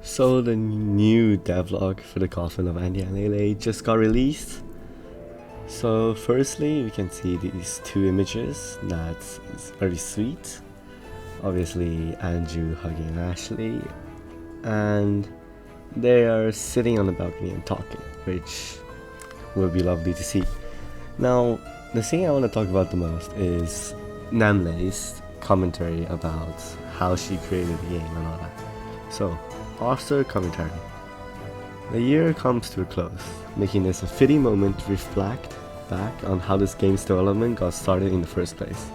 So the new devlog for the Coffin of Andy and Lele just got released. So firstly, we can see these two images. That's very sweet. Obviously, Andrew hugging Ashley, and they are sitting on the balcony and talking, which would be lovely to see. Now, the thing I want to talk about the most is Namle's commentary about how she created the game and all that. So, author commentary. The year comes to a close, making this a fitting moment to reflect back on how this game's development got started in the first place.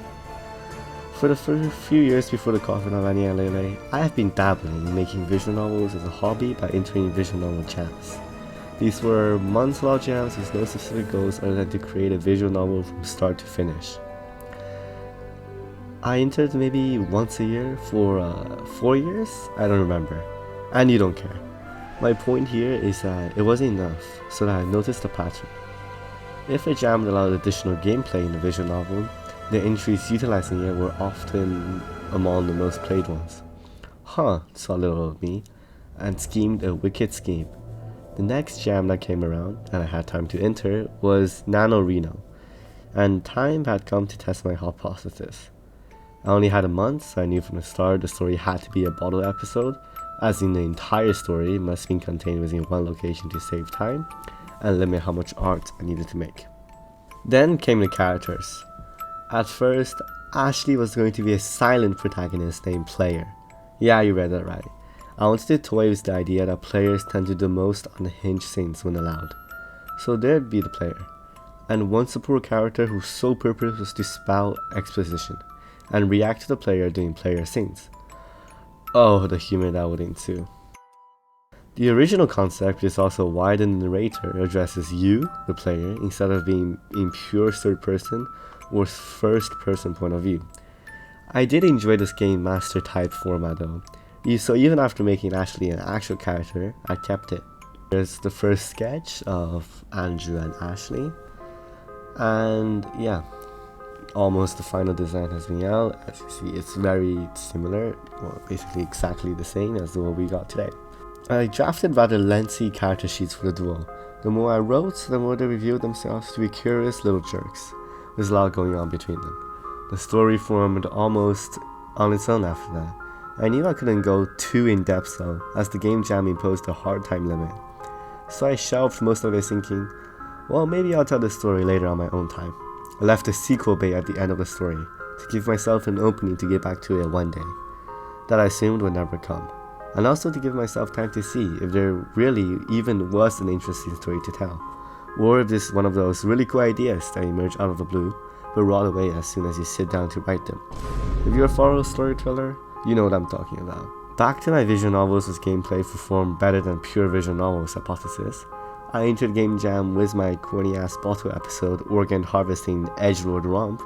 For the first few years before the Coffin of Annie and Lele, I have been dabbling in making visual novels as a hobby by entering visual novel jams. These were months-long jams with no specific goals other than to create a visual novel from start to finish. I entered maybe once a year for 4 years? I don't remember. And you don't care. My point here is that it wasn't enough, so that I noticed a pattern. If a jam allowed additional gameplay in the visual novel, the entries utilizing it were often among the most played ones. Huh, thought little old me, and schemed a wicked scheme. The next jam that came around, and I had time to enter, was Nano Reno, and time had come to test my hypothesis. I only had a month, so I knew from the start the story had to be a bottle episode, as in the entire story must be contained within one location to save time and limit how much art I needed to make. Then came the characters. At first, Ashley was going to be a silent protagonist named Player. Yeah, you read that right. I wanted to toy with the idea that players tend to do most unhinged things when allowed. So there'd be the player, and one support character whose sole purpose was to spout exposition and react to the player doing player things. Oh, the humor that would ensue. The original concept is also why the narrator addresses you, the player, instead of being in pure third person or first person point of view. I did enjoy this game master type format though, so even after making Ashley an actual character, I kept it. There's the first sketch of Andrew and Ashley, and yeah, almost the final design has been out. As you see, it's very similar, well, basically exactly the same as the one we got today. I drafted rather lengthy character sheets for the duo. The more I wrote, the more they revealed themselves to be curious little jerks. There's a lot going on between them. The story formed almost on its own after that. I knew I couldn't go too in depth though, as the game jam imposed a hard time limit. So I shelved most of it thinking, well, maybe I'll tell the story later on my own time. I left a sequel bait at the end of the story, to give myself an opening to get back to it one day, that I assumed would never come, and also to give myself time to see if there really even was an interesting story to tell, or if this is one of those really cool ideas that emerge out of the blue, but rot away as soon as you sit down to write them. If you're a thorough storyteller, you know what I'm talking about. Back to my visual novels as gameplay performed better than pure visual novels hypothesis, I entered Game Jam with my corny ass bottle episode organ harvesting edgelord romp,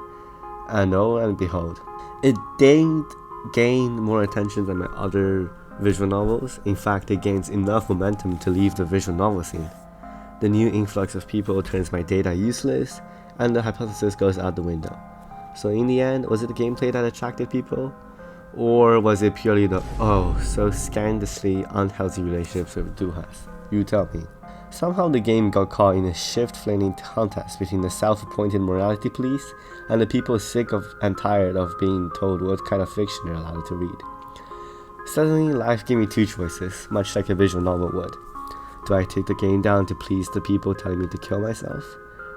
and lo and behold, it didn't gain more attention than my other visual novels. In fact, it gains enough momentum to leave the visual novel scene. The new influx of people turns my data useless, and the hypothesis goes out the window. So in the end, was it the gameplay that attracted people? Or was it purely the so scandalously unhealthy relationships with Duhas? You tell me. Somehow the game got caught in a shift-flaming contest between the self-appointed morality police and the people sick of and tired of being told what kind of fiction they're allowed to read. Suddenly, life gave me two choices, much like a visual novel would. Do I take the game down to please the people telling me to kill myself?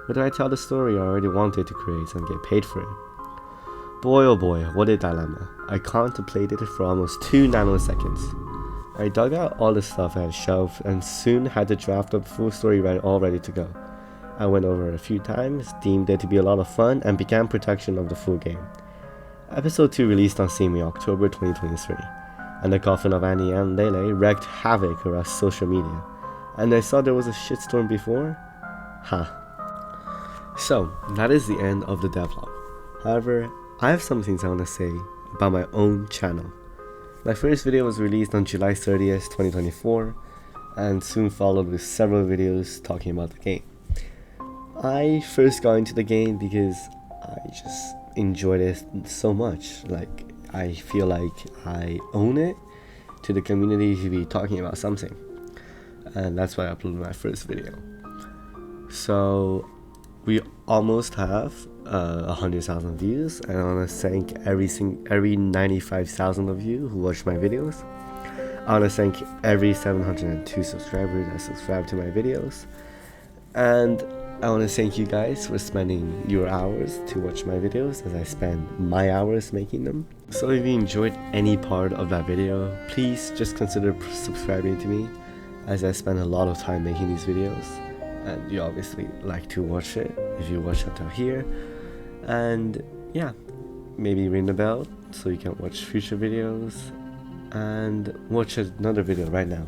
Or do I tell the story I already wanted to create and get paid for it? Boy oh boy, what a dilemma. I contemplated it for almost 2 nanoseconds. I dug out all the stuff I had shelved and soon had the draft of the full story all ready to go. I went over it a few times, deemed it to be a lot of fun, and began production of the full game. Episode 2 released on Steam in October 2023, and the Coffin of Annie and Lele wreaked havoc across social media. And I saw there was a shitstorm before? So, that is the end of the devlog. However, I have some things I want to say about my own channel. My first video was released on July 30th, 2024, and soon followed with several videos talking about the game. I first got into the game because I just enjoyed it so much. Like, I feel like I own it to the community to be talking about something, and that's why I uploaded my first video. So we almost have 100,000 views, and I want to thank every 95,000 of you who watch my videos. I want to thank every 702 subscribers that subscribe to my videos, and I want to thank you guys for spending your hours to watch my videos as I spend my hours making them. So if you enjoyed any part of that video, please just consider subscribing to me, as I spend a lot of time making these videos, and you obviously like to watch it if you watch until here. And yeah, maybe ring the bell so you can watch future videos, and watch another video right now.